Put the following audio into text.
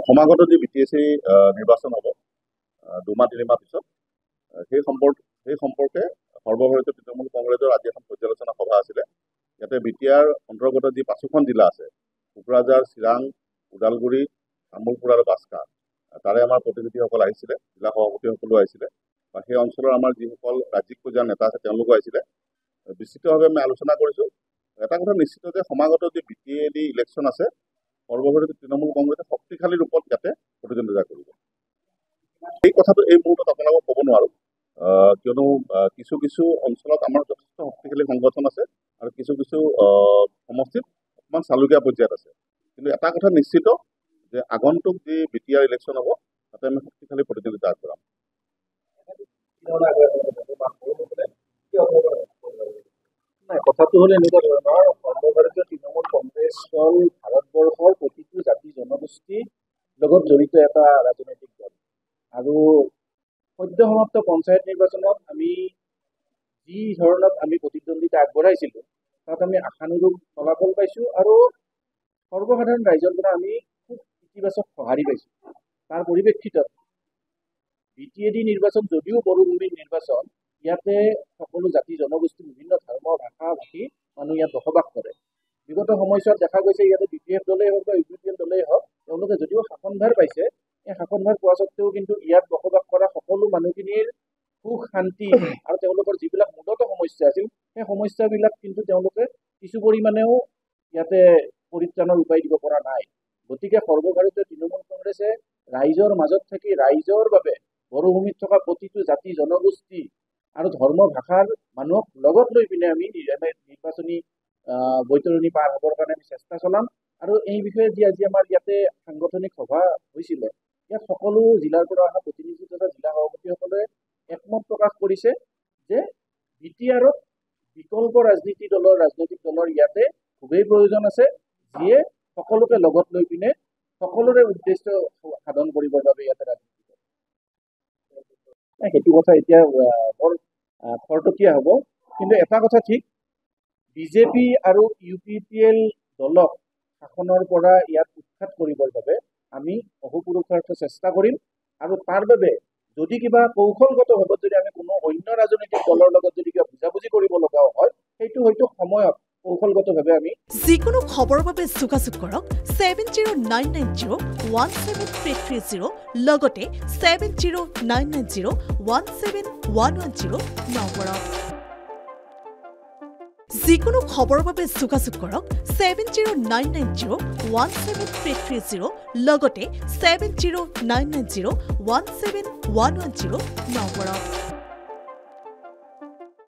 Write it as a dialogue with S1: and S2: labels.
S1: সমাগত যে BTSC নিৰ্বাচন হ'ব 2 মাহ 3 মাহ পিছত সেই সম্পৰ্কে সৰ্বভাৰতীয় তৃণমূল কংগ্ৰেছৰ আজি এখন পৰ্যালোচনা সভা আছিলে। ইয়াতে বিটিআৰ অন্তৰ্গত যি 5খন জিলা আছে, কোকৰাঝাৰ, চিৰাং, ওদালগুৰি, তামুলপুৰ আৰু বাস্কা, তাৰে আমাৰ প্ৰতিনিধিসকল আহিছিলে, জিলা সভাপতিসকলো আহিছিলে, বা সেই অঞ্চলৰ আমাৰ যিসকল ৰাজ্যিক পৰ্যায়ৰ নেতা আছে তেওঁলোকো আহিছিলে। বিস্তৃতভাৱে আমি আলোচনা কৰিছোঁ। এটা কথা নিশ্চিত যে সমাগত যে BTAD ইলেকশ্যন আছে, সৰ্বভাৰতীয় তৃণমূল কংগ্ৰেছে শক্তিশালী ৰূপত ইয়াতে প্ৰতিদ্বন্দ্বিতা কৰিব। এই কথাটো এই মুহূৰ্তত আপোনালোকক ক'ব নোৱাৰোঁ, কিয়নো কিছু অঞ্চলত আমাৰ যথেষ্ট শক্তিশালী সংগঠন আছে আৰু কিছু সমষ্টিত অকণমান চালুকীয়া পৰ্যায়ত আছে। কিন্তু এটা কথা নিশ্চিত যে আগন্তুক যি BTR ইলেকশ্যন হ'ব তাতে আমি শক্তিশালী প্ৰতিদ্বন্দ্বিতা আগবঢ়াম।
S2: কথাটো হ'ল এনেকুৱা ধৰণৰ, সৰ্বভাৰতীয় তৃণমূল কংগ্ৰেছ দল ভাৰতবৰ্ষৰ প্ৰতিটো জাতি জনগোষ্ঠীৰ লগত জড়িত এটা ৰাজনৈতিক দল। আৰু সদ্য সমাপ্ত পঞ্চায়ত নিৰ্বাচনত আমি যি ধৰণত আমি প্ৰতিদ্বন্দ্বিতা আগবঢ়াইছিলোঁ তাত আমি আশানুৰূপ ফলাফল পাইছোঁ আৰু সৰ্বসাধাৰণ ৰাইজৰ পৰা আমি খুব ইতিবাচক সঁহাৰি পাইছোঁ। তাৰ পৰিপ্ৰেক্ষিতত BTAD নিৰ্বাচন যদিও বড়োভূমিৰ নিৰ্বাচন, ইয়াতে সকলো জাতি জনগোষ্ঠী, বিভিন্ন ধৰ্ম, ভাষা ভাষী মানুহ ইয়াত বসবাস কৰে। বিগত সময়ছোৱাত দেখা গৈছে ইয়াতে BPF দলেই হওক বা UPPL দলেই হওক, তেওঁলোকে যদিও শাসনভাৰ পাইছে, এই শাসনভাৰ পোৱা স্বত্বেও কিন্তু ইয়াত বসবাস কৰা সকলো মানুহখিনিৰ সুখ শান্তি আৰু তেওঁলোকৰ যিবিলাক মূলত সমস্যা আছিল, সেই সমস্যাবিলাক কিন্তু তেওঁলোকে কিছু পৰিমাণেও ইয়াতে পৰিত্ৰাণৰ উপায় দিব পৰা নাই। গতিকে সৰ্বভাৰতীয় তৃণমূল কংগ্ৰেছে ৰাইজৰ মাজত থাকি ৰাইজৰ বাবে বড়োভূমিত থকা প্ৰতিটো জাতি জনগোষ্ঠী আৰু ধৰ্ম ভাষাৰ মানুহক লগত লৈ পিনে আমি নিৰ্বাচনী বৈতৰণি পাৰ হ'বৰ কাৰণে আমি চেষ্টা চলাম। আৰু এই বিষয়ে যি আজি আমাৰ ইয়াতে সাংগঠনিক সভা হৈছিলে, ইয়াত সকলো জিলাৰ পৰা অহা প্ৰতিনিধি তথা জিলা সভাপতিসকলে একমত প্ৰকাশ কৰিছে যে BTRত বিকল্প ৰাজনৈতিক দলৰ ইয়াতে খুবেই প্ৰয়োজন আছে, যিয়ে সকলোকে লগত লৈ পিনে সকলোৰে উদ্দেশ্য সাধন কৰিবৰ বাবে ইয়াতে ৰাজনীতি কৰে। সেইটো কথা এতিয়া বৰ খৰতকীয়া হ'ব। কিন্তু এটা কথা ঠিক, BJP আৰু UPPL দলক শাসনৰ পৰা ইয়াত উৎখাত কৰিবৰ বাবে আমি অহোপুৰুষাৰ্থ চেষ্টা কৰিম। আৰু তাৰ বাবে যদি কিবা কৌশলগতভাৱে যদি আমি কোনো অন্য ৰাজনৈতিক দলৰ লগত যদি কিবা বুজাবুজি কৰিব লগাও হয়, সেইটো হয়তো সময়ত কৌশলগতভাৱে আমি
S3: যিকোনো খবৰৰ বাবে যোগাযোগ কৰক 7099017330 লগতে 7099017110 নম্বৰত। যিকোনো খবৰৰ বাবে যোগাযোগ কৰক 7099017330 লগতে 7099017110 নম্বৰত।